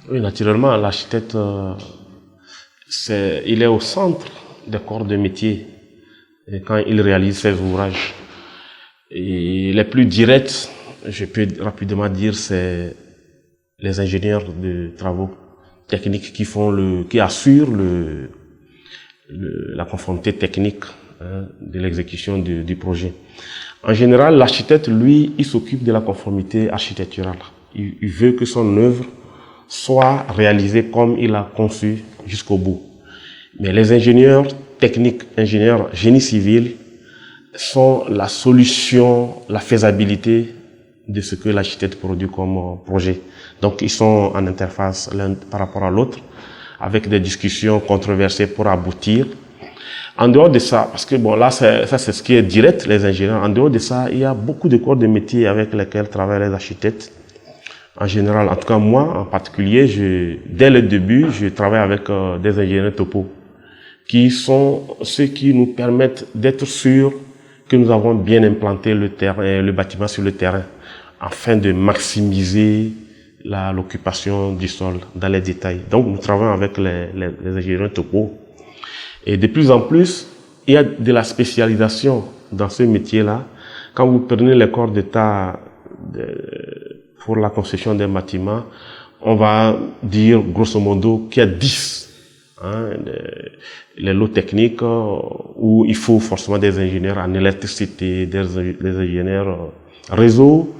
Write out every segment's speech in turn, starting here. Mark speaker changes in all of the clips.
Speaker 1: Oui, naturellement, l'architecte, il est au centre des corps de métier et quand il réalise ses ouvrages. Et les plus directs, je peux rapidement dire, c'est les ingénieurs de travaux techniques qui assurent la conformité technique de l'exécution du projet. En général, l'architecte, lui, il s'occupe de la conformité architecturale. Il veut que son œuvre soit réalisée comme il a conçu jusqu'au bout. Mais les ingénieurs techniques, ingénieurs génie civil, sont la solution, la faisabilité de ce que l'architecte produit comme projet. Donc, ils sont en interface l'un par rapport à l'autre, avec des discussions controversées pour aboutir. En dehors de ça, parce que bon, là, ça c'est ce qui est direct, les ingénieurs. En dehors de ça, il y a beaucoup de corps de métier avec lesquels travaillent les architectes. En général, en tout cas moi, en particulier, dès le début, je travaille avec des ingénieurs topo, qui sont ceux qui nous permettent d'être sûrs que nous avons bien implanté le bâtiment sur le terrain, afin de maximiser l'occupation du sol dans les détails. Donc, nous travaillons avec les ingénieurs topo. Et de plus en plus, il y a de la spécialisation dans ce métier-là. Quand vous prenez les corps d'état pour la construction d'un bâtiment, on va dire grosso modo qu'il y a 10 les lots techniques où il faut forcément des ingénieurs en électricité, des ingénieurs réseau.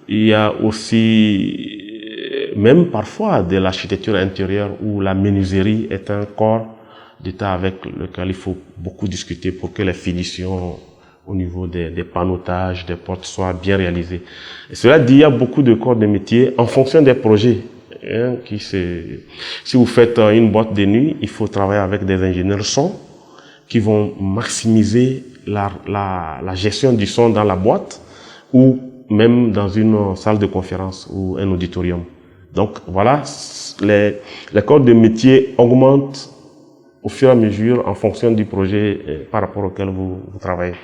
Speaker 1: Il y a aussi même parfois de l'architecture intérieure où la menuiserie est un corps d'état avec lequel il faut beaucoup discuter pour que les finitions au niveau des panotages, des portes soient bien réalisées. Et cela dit, il y a beaucoup de corps de métier en fonction des projets. Si vous faites une boîte de nuit, il faut travailler avec des ingénieurs son qui vont maximiser la gestion du son dans la boîte ou même dans une salle de conférence ou un auditorium. Donc voilà, les corps de métier augmentent au fur et à mesure en fonction du projet par rapport auquel vous travaillez.